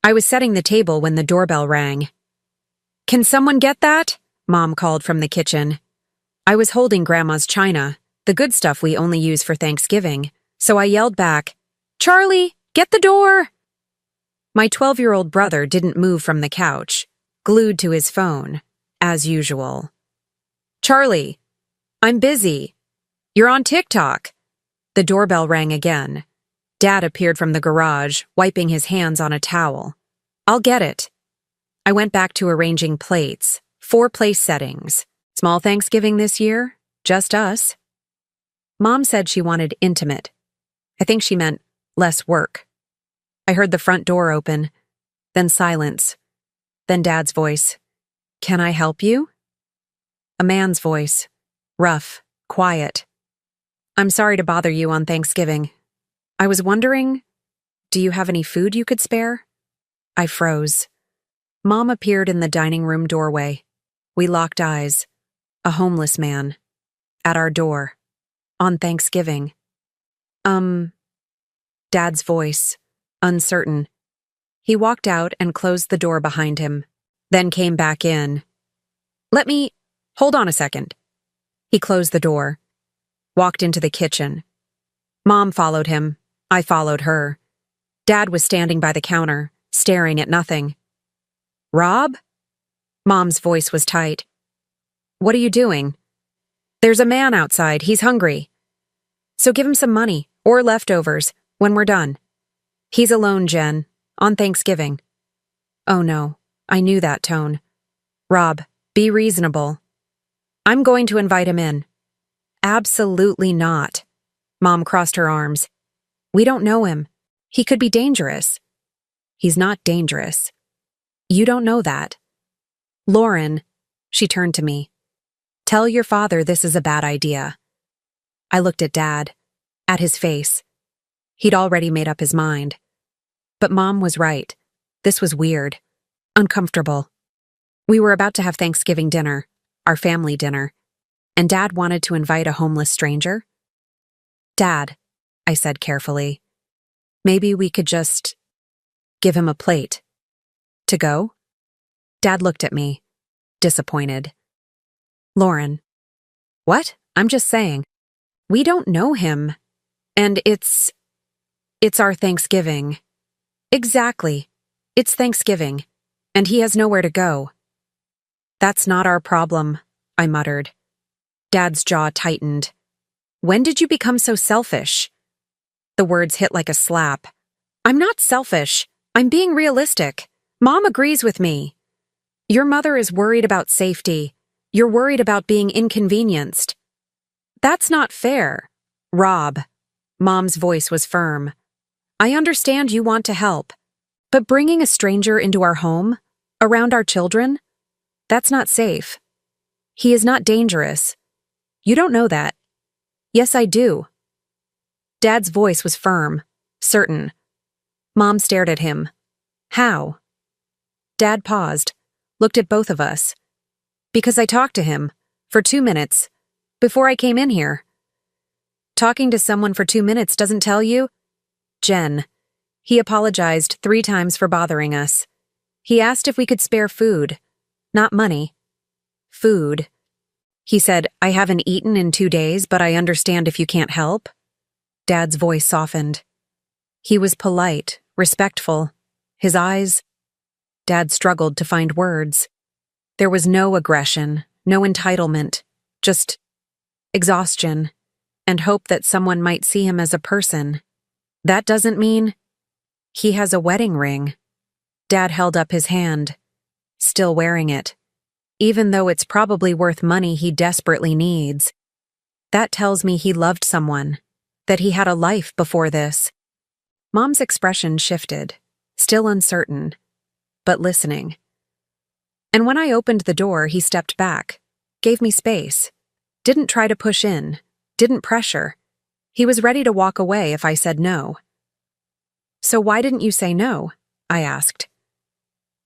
I was setting the table when the doorbell rang. "Can someone get that?" Mom called from the kitchen. I was holding Grandma's china, the good stuff we only use for Thanksgiving, so I yelled back, "Charlie, get the door!" My 12-year-old brother didn't move from the couch, glued to his phone, as usual. "Charlie, I'm busy. You're on TikTok." The doorbell rang again. Dad appeared from the garage, wiping his hands on a towel. "I'll get it." I went back to arranging plates, 4 place settings. Small Thanksgiving this year, just us. Mom said she wanted intimate. I think she meant less work. I heard the front door open, then silence, then Dad's voice. "Can I help you?" A man's voice, rough, quiet. "I'm sorry to bother you on Thanksgiving. I was wondering, do you have any food you could spare?" I froze. Mom appeared in the dining room doorway. We locked eyes. A homeless man. At our door. On Thanksgiving. Dad's voice. Uncertain. He walked out and closed the door behind him, then came back in. Hold on a second." He closed the door. Walked into the kitchen. Mom followed him. I followed her. Dad was standing by the counter, staring at nothing. "Rob?" Mom's voice was tight. "What are you doing?" "There's a man outside. He's hungry. So give him some money, or leftovers, when we're done. He's alone, Jen, on Thanksgiving." Oh no, I knew that tone. "Rob, be reasonable." "I'm going to invite him in." "Absolutely not." Mom crossed her arms. "We don't know him. He could be dangerous." "He's not dangerous." "You don't know that." "Lauren," she turned to me. "Tell your father this is a bad idea." I looked at Dad, at his face. He'd already made up his mind. But Mom was right. This was weird. Uncomfortable. We were about to have Thanksgiving dinner, our family dinner, and Dad wanted to invite a homeless stranger. "Dad," I said carefully, "maybe we could just give him a plate. To go?" Dad looked at me, disappointed. "Lauren." "What? I'm just saying. We don't know him. And it's our Thanksgiving." "Exactly. It's Thanksgiving. And he has nowhere to go." "That's not our problem," I muttered. Dad's jaw tightened. "When did you become so selfish?" The words hit like a slap. "I'm not selfish. I'm being realistic. Mom agrees with me. Your mother is worried about safety. You're worried about being inconvenienced." "That's not fair." "Rob." Mom's voice was firm. "I understand you want to help. But bringing a stranger into our home, around our children, that's not safe. He is not dangerous. You don't know that." "Yes, I do." Dad's voice was firm, certain. Mom stared at him. "How?" Dad paused, looked at both of us. "Because I talked to him, for 2 minutes, before I came in here." "Talking to someone for 2 minutes doesn't tell you?" "Jen." He apologized 3 times for bothering us. He asked if we could spare food, not money. Food. He said, "I haven't eaten in 2 days, but I understand if you can't help." Dad's voice softened. He was polite, respectful. His eyes... Dad struggled to find words. There was no aggression, no entitlement, just exhaustion, and hope that someone might see him as a person. "That doesn't mean..." "He has a wedding ring." Dad held up his hand, still wearing it, even though it's probably worth money he desperately needs. That tells me he loved someone, that he had a life before this. Mom's expression shifted, still uncertain, but listening. And when I opened the door, he stepped back, gave me space, didn't try to push in, didn't pressure. He was ready to walk away if I said no. "So why didn't you say no?" I asked.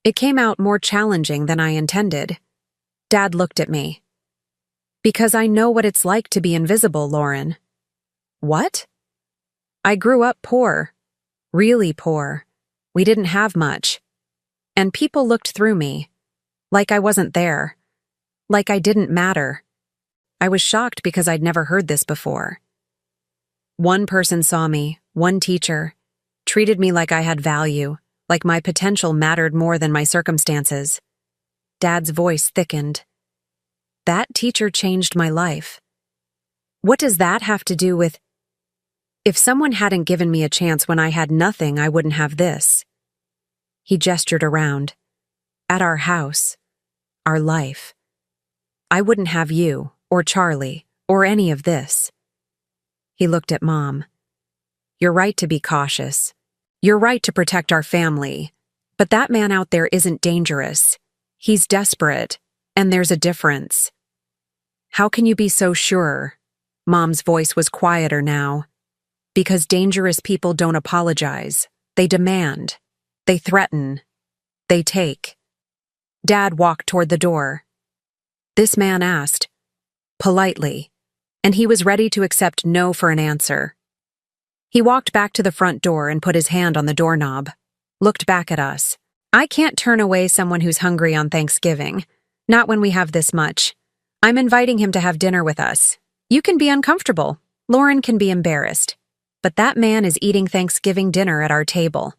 It came out more challenging than I intended. Dad looked at me. "Because I know what it's like to be invisible, Lauren." "What?" "I grew up poor. Really poor. We didn't have much. and people looked through me, like I wasn't there, like I didn't matter. I was shocked because I'd never heard this before. One person saw me, one teacher, treated me like I had value, like my potential mattered more than my circumstances. Dad's voice thickened. That teacher changed my life. What does that have to do with... If someone hadn't given me a chance when I had nothing, I wouldn't have this. He gestured around. At our house. Our life. I wouldn't have you, or Charlie, or any of this. He looked at Mom. You're right to be cautious. You're right to protect our family. But that man out there isn't dangerous. He's desperate, and there's a difference. How can you be so sure? Mom's voice was quieter now. Because dangerous people don't apologize. They demand. They threaten. They take. Dad walked toward the door. This man asked, politely, and he was ready to accept no for an answer. He walked back to the front door and put his hand on the doorknob, looked back at us. I can't turn away someone who's hungry on Thanksgiving, not when we have this much. I'm inviting him to have dinner with us. You can be uncomfortable. Lauren can be embarrassed. But that man is eating Thanksgiving dinner at our table.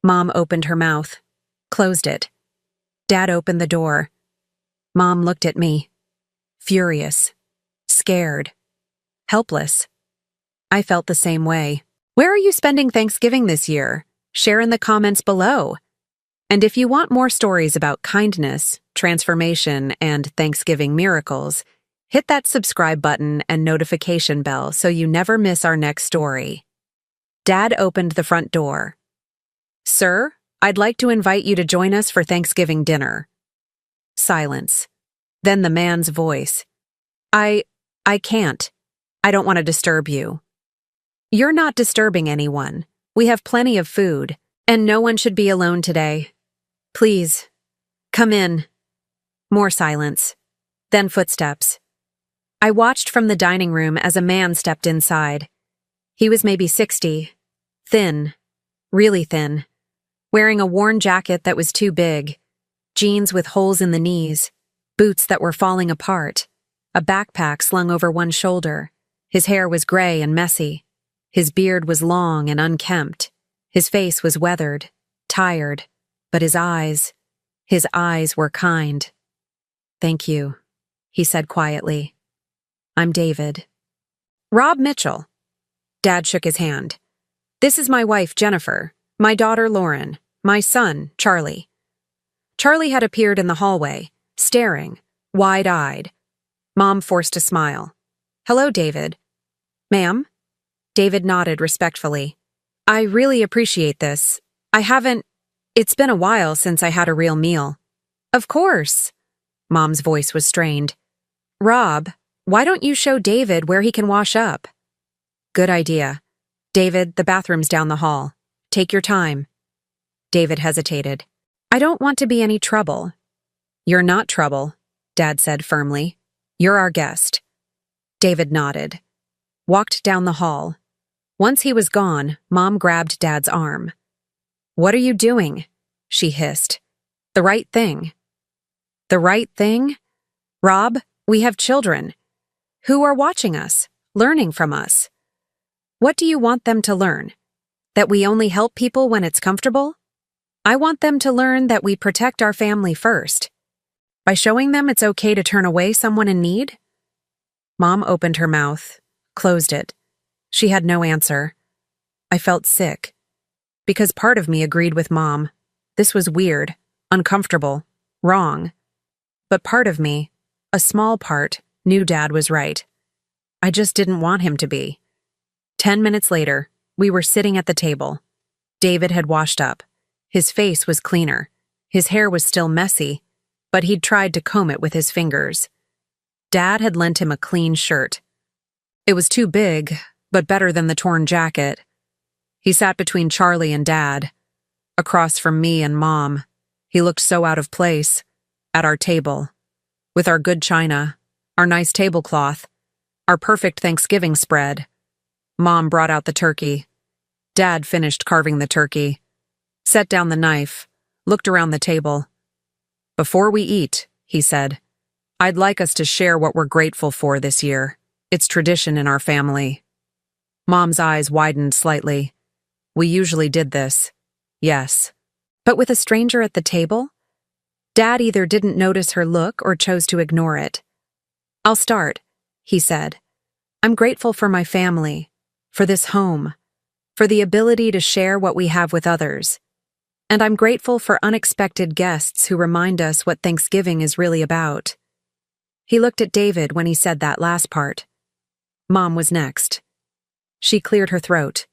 Mom opened her mouth, closed it. Dad opened the door. Mom looked at me, furious, scared, helpless. I felt the same way. Where are you spending Thanksgiving this year? Share in the comments below. And if you want more stories about kindness, transformation, and Thanksgiving miracles, hit that subscribe button and notification bell so you never miss our next story. Dad opened the front door. Sir, I'd like to invite you to join us for Thanksgiving dinner. Silence. Then the man's voice. I can't. I don't want to disturb you. You're not disturbing anyone. We have plenty of food, and no one should be alone today. Please, come in. More silence. Then footsteps. I watched from the dining room as a man stepped inside. He was maybe 60, thin, really thin, wearing a worn jacket that was too big, jeans with holes in the knees, boots that were falling apart, a backpack slung over one shoulder. His hair was gray and messy. His beard was long and unkempt. His face was weathered, tired, but his eyes were kind. Thank you, he said quietly. I'm David. Rob Mitchell. Dad shook his hand. This is my wife, Jennifer, my daughter, Lauren, my son, Charlie. Charlie had appeared in the hallway, staring, wide-eyed. Mom forced a smile. Hello, David. Ma'am? David nodded respectfully. I really appreciate this. It's been a while since I had a real meal. Of course. Mom's voice was strained. Rob, why don't you show David where he can wash up? Good idea. David, the bathroom's down the hall. Take your time. David hesitated. I don't want to be any trouble. You're not trouble, Dad said firmly. You're our guest. David nodded. Walked down the hall. Once he was gone, Mom grabbed Dad's arm. What are you doing? She hissed. The right thing. The right thing? Rob, we have children. Who are watching us, learning from us. What do you want them to learn? That we only help people when it's comfortable? I want them to learn that we protect our family first. By showing them it's okay to turn away someone in need? Mom opened her mouth, closed it. She had no answer. I felt sick. Because part of me agreed with Mom. This was weird, uncomfortable, wrong. But part of me, a small part, knew Dad was right. I just didn't want him to be. 10 minutes later, we were sitting at the table. David had washed up. His face was cleaner. His hair was still messy, but he'd tried to comb it with his fingers. Dad had lent him a clean shirt. It was too big, but better than the torn jacket. He sat between Charlie and Dad, across from me and Mom. He looked so out of place, at our table, with our good china, our nice tablecloth, our perfect Thanksgiving spread. Mom brought out the turkey. Dad finished carving the turkey, set down the knife, looked around the table. "Before we eat," he said, "I'd like us to share what we're grateful for this year. It's tradition in our family." Mom's eyes widened slightly. "We usually did this." "Yes." But with a stranger at the table? Dad either didn't notice her look or chose to ignore it. "I'll start," he said. "I'm grateful for my family, for this home, for the ability to share what we have with others. And I'm grateful for unexpected guests who remind us what Thanksgiving is really about." He looked at David when he said that last part. Mom was next. She cleared her throat.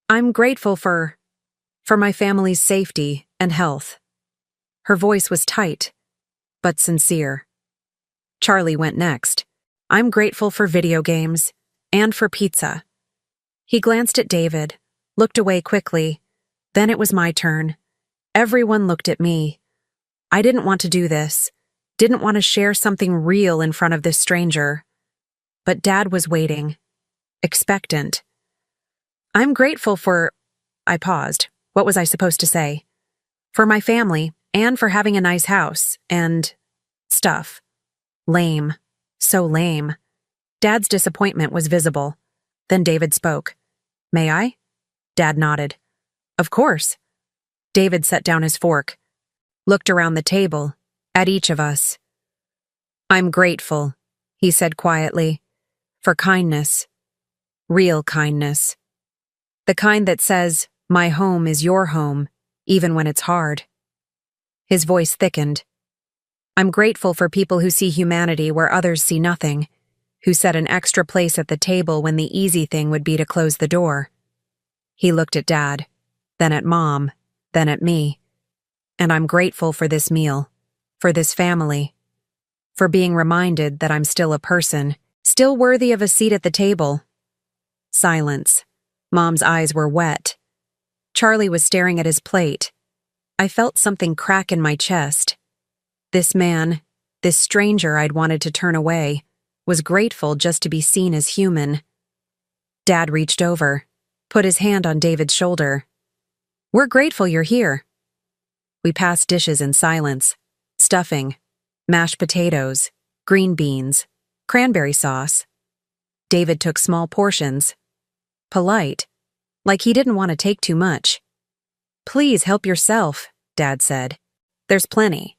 "I'm grateful for my family's safety and health." Her voice was tight, but sincere. Charlie went next. "I'm grateful for video games and for pizza." He glanced at David, looked away quickly. Then it was my turn. Everyone looked at me. I didn't want to do this, didn't want to share something real in front of this stranger. But Dad was waiting, expectant. "I'm grateful for—" I paused. What was I supposed to say? "For my family, and for having a nice house, and stuff." Lame. So lame. Dad's disappointment was visible. Then David spoke. "May I?" Dad nodded. "Of course." David set down his fork, looked around the table, at each of us. "I'm grateful," he said quietly, "for kindness. Real kindness. The kind that says, 'My home is your home,' even when it's hard." His voice thickened. "I'm grateful for people who see humanity where others see nothing, who set an extra place at the table when the easy thing would be to close the door." He looked at Dad, then at Mom, then at me. "And I'm grateful for this meal, for this family, for being reminded that I'm still a person, still worthy of a seat at the table." Silence. Mom's eyes were wet. Charlie was staring at his plate. I felt something crack in my chest. This man, this stranger I'd wanted to turn away, was grateful just to be seen as human. Dad reached over, put his hand on David's shoulder. "We're grateful you're here." We passed dishes in silence. Stuffing, mashed potatoes, green beans, cranberry sauce. David took small portions. Polite, like he didn't want to take too much. "Please help yourself," Dad said. "There's plenty."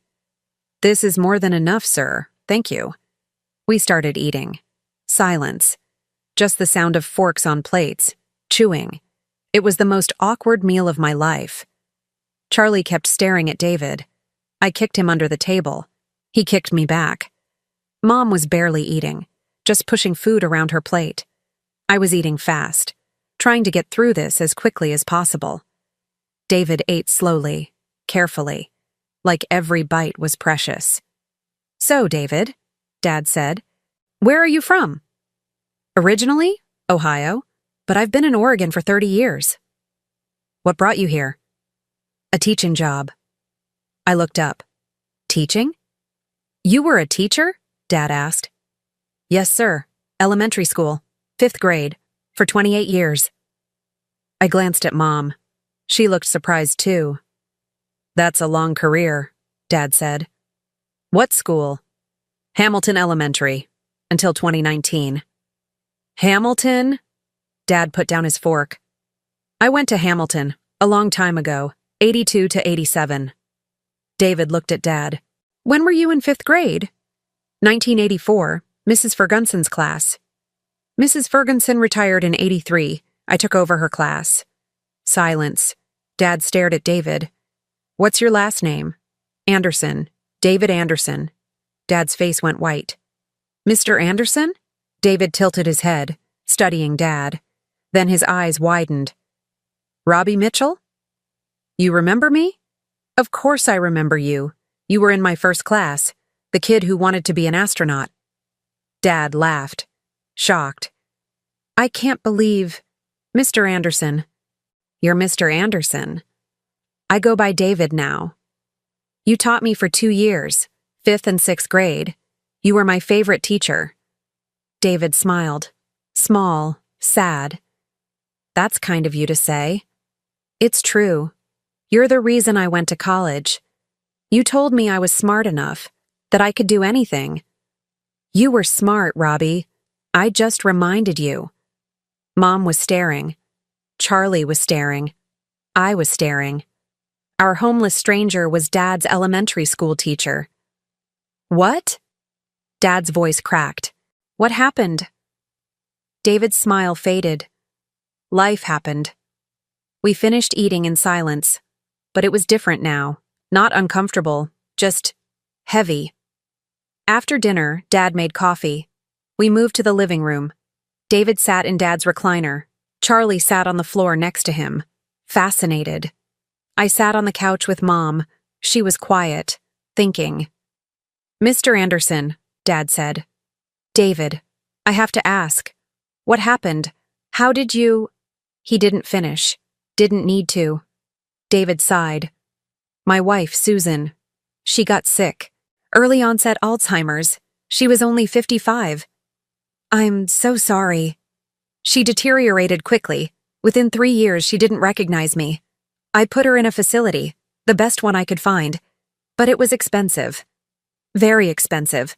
"This is more than enough, sir. Thank you." We started eating. Silence. Just the sound of forks on plates, chewing. It was the most awkward meal of my life. Charlie kept staring at David. I kicked him under the table. He kicked me back. Mom was barely eating, just pushing food around her plate. I was eating fast, trying to get through this as quickly as possible. David ate slowly, carefully, like every bite was precious. "So, David," Dad said, "where are you from?" "Originally, Ohio, but I've been in Oregon for 30 years. "What brought you here?" "A teaching job." I looked up. "Teaching?" "You were a teacher?" Dad asked. "Yes, sir. Elementary school, 5th grade, for 28 years. I glanced at Mom. She looked surprised too. "That's a long career," Dad said. "What school?" "Hamilton Elementary, until 2019. "Hamilton?" Dad put down his fork. "I went to Hamilton, a long time ago, 82 to 87. David looked at Dad. "When were you in 5th grade?" 1984, Mrs. Ferguson's class. Mrs. Ferguson retired in 83. I took over her class. Silence. Dad stared at David. "What's your last name?" "Anderson. David Anderson." Dad's face went white. "Mr. Anderson?" David tilted his head, studying Dad. Then his eyes widened. "Robbie Mitchell? You remember me?" "Of course I remember you. You were in my first class, the kid who wanted to be an astronaut." Dad laughed, shocked. "I can't believe—" "Mr. Anderson." "You're Mr. Anderson." "I go by David now. You taught me for 2 years, 5th and 6th grade. You were my favorite teacher." David smiled, small, sad. "That's kind of you to say." "It's true. You're the reason I went to college. You told me I was smart enough, that I could do anything. You were smart, Robbie. I just reminded you. Mom was staring. Charlie was staring. I was staring. Our homeless stranger was Dad's elementary school teacher. What? Dad's voice cracked. What happened? David's smile faded. Life happened. We finished eating in silence, but it was different now. Not uncomfortable, just heavy. After dinner, Dad made coffee. We moved to the living room. David sat in Dad's recliner. Charlie sat on the floor next to him, fascinated. I sat on the couch with Mom. She was quiet, thinking. Mr. Anderson, Dad said. David, I have to ask. What happened? How did you… He didn't finish. Didn't need to. David sighed. My wife, Susan. She got sick. Early onset Alzheimer's. She was only 55. I'm so sorry. She deteriorated quickly. Within 3 years, she didn't recognize me. I put her in a facility, the best one I could find. But it was expensive. Very expensive.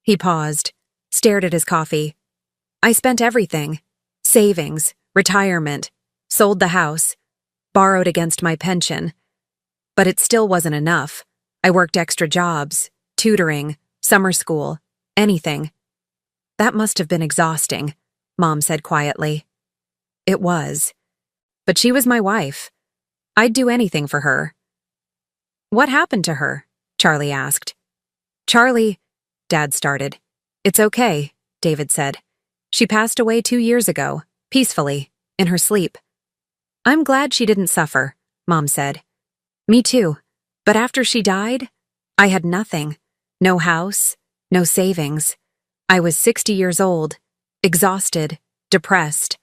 He paused, stared at his coffee. I spent everything. Savings, retirement, sold the house, borrowed against my pension. But it still wasn't enough. I worked extra jobs, tutoring, summer school, anything. That must have been exhausting, Mom said quietly. It was. But she was my wife. I'd do anything for her. What happened to her? Charlie asked. Charlie, Dad started. It's okay, David said. She passed away 2 years ago, peacefully, in her sleep. I'm glad she didn't suffer, Mom said. Me too. But after she died, I had nothing. No house, no savings. I was 60 years old, exhausted, depressed.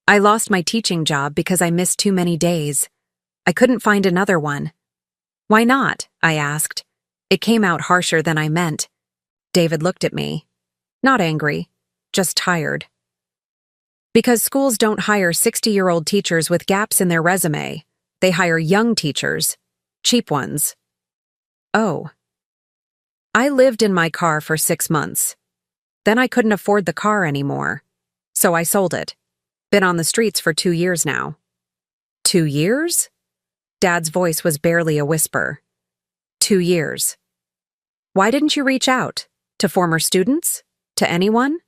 I lost my teaching job because I missed too many days. I couldn't find another one. Why not? I asked. It came out harsher than I meant. David looked at me. Not angry, just tired. Because schools don't hire 60-year-old teachers with gaps in their resume. They hire young teachers, cheap ones. Oh. I lived in my car for 6 months. Then I couldn't afford the car anymore. So I sold it. Been on the streets for 2 years now. 2 years? Dad's voice was barely a whisper. 2 years. Why didn't you reach out? To former students? To anyone?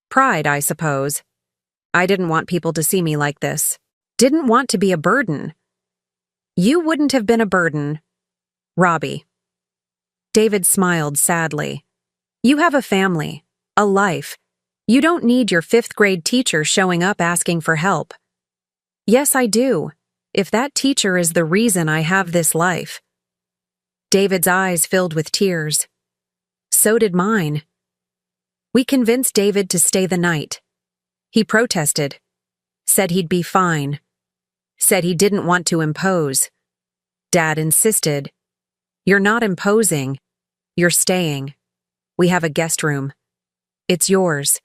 Pride, I suppose. I didn't want people to see me like this. Didn't want to be a burden. You wouldn't have been a burden. Robbie. David smiled sadly. You have a family, a life. You don't need your 5th-grade teacher showing up asking for help. Yes, I do, if that teacher is the reason I have this life. David's eyes filled with tears. So did mine. We convinced David to stay the night. He protested, said he'd be fine, said he didn't want to impose. Dad insisted. You're not imposing. You're staying. We have a guest room. It's yours.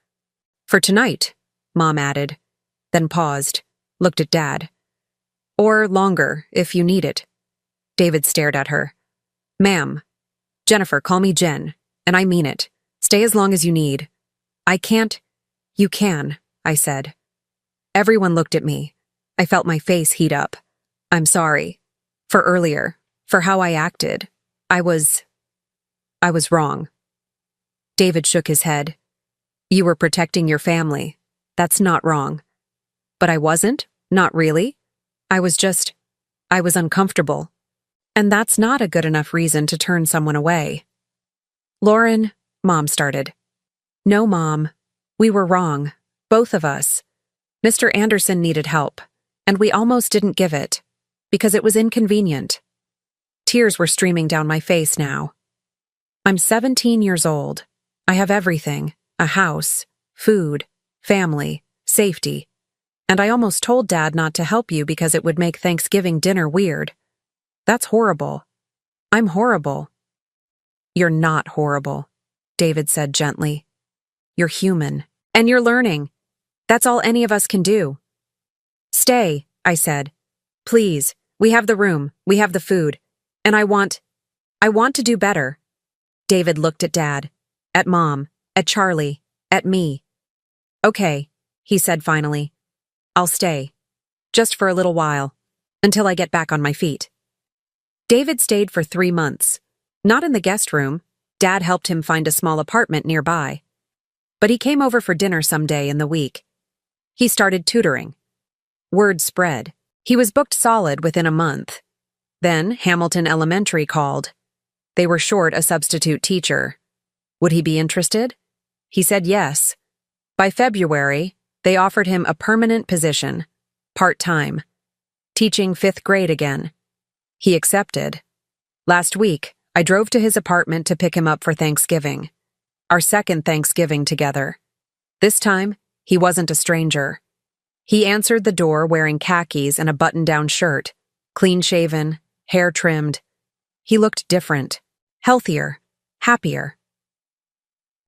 For tonight, Mom added, then paused, looked at Dad. Or longer, if you need it. David stared at her. Ma'am. Jennifer, call me Jen, and I mean it. Stay as long as you need. I can't. You can, I said. Everyone looked at me. I felt my face heat up. I'm sorry. For earlier. For how I acted. I was wrong. David shook his head. You were protecting your family. That's not wrong. But I wasn't? Not really? I was uncomfortable. And that's not a good enough reason to turn someone away. Lauren, Mom started. No, Mom. We were wrong. Both of us. Mr. Anderson needed help, and we almost didn't give it, because it was inconvenient. Tears were streaming down my face now. I'm 17 years old. I have everything, a house, food, family, safety. And I almost told Dad not to help you because it would make Thanksgiving dinner weird. That's horrible. I'm horrible. You're not horrible, David said gently. You're human, and you're learning. That's all any of us can do. Stay, I said. Please, We have the room, we have the food, and I want to do better. David looked at Dad, at Mom, at Charlie, at me. Okay, he said finally. I'll stay. Just for a little while. Until I get back on my feet. David stayed for 3 months. Not in the guest room. Dad helped him find a small apartment nearby. But he came over for dinner some day in the week. He started tutoring. Word spread. He was booked solid within a month. Then Hamilton Elementary called. They were short a substitute teacher. Would he be interested? He said yes. By February, they offered him a permanent position, part-time, teaching 5th grade again. He accepted. Last week, I drove to his apartment to pick him up for Thanksgiving. Our second Thanksgiving together. This time, he wasn't a stranger. He answered the door wearing khakis and a button-down shirt, clean-shaven, hair trimmed. He looked different, healthier, happier.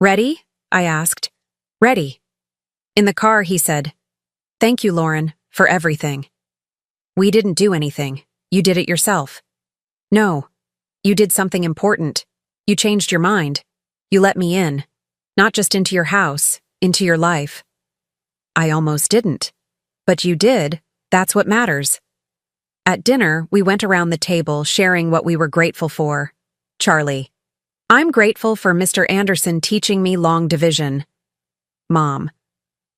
Ready? I asked. Ready. In the car, he said, Thank you, Lauren, for everything. We didn't do anything. You did it yourself. No. You did something important. You changed your mind. You let me in. Not just into your house, into your life. I almost didn't. But you did. That's what matters. At dinner, we went around the table sharing what we were grateful for. Charlie. I'm grateful for Mr. Anderson teaching me long division. Mom.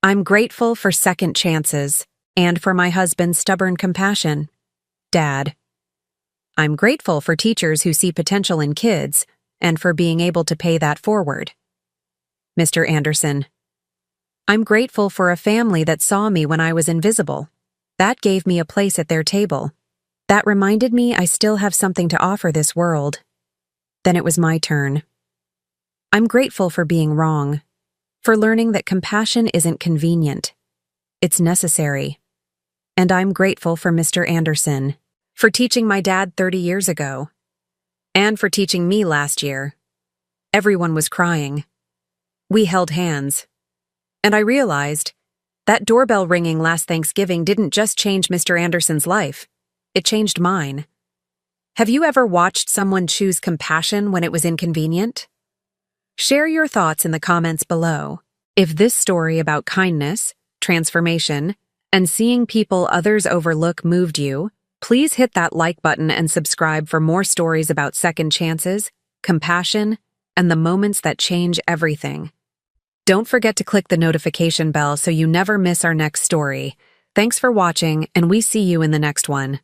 I'm grateful for second chances and for my husband's stubborn compassion. Dad. I'm grateful for teachers who see potential in kids and for being able to pay that forward. Mr. Anderson. I'm grateful for a family that saw me when I was invisible. That gave me a place at their table. That reminded me I still have something to offer this world. Then it was my turn. I'm grateful for being wrong, for learning that compassion isn't convenient. It's necessary. And I'm grateful for Mr. Anderson, for teaching my dad 30 years ago, and for teaching me last year. Everyone was crying. We held hands. And I realized that doorbell ringing last Thanksgiving didn't just change Mr. Anderson's life. It changed mine. Have you ever watched someone choose compassion when it was inconvenient? Share your thoughts in the comments below. If this story about kindness, transformation, and seeing people others overlook moved you, please hit that like button and subscribe for more stories about second chances, compassion, and the moments that change everything. Don't forget to click the notification bell so you never miss our next story. Thanks for watching, and we see you in the next one.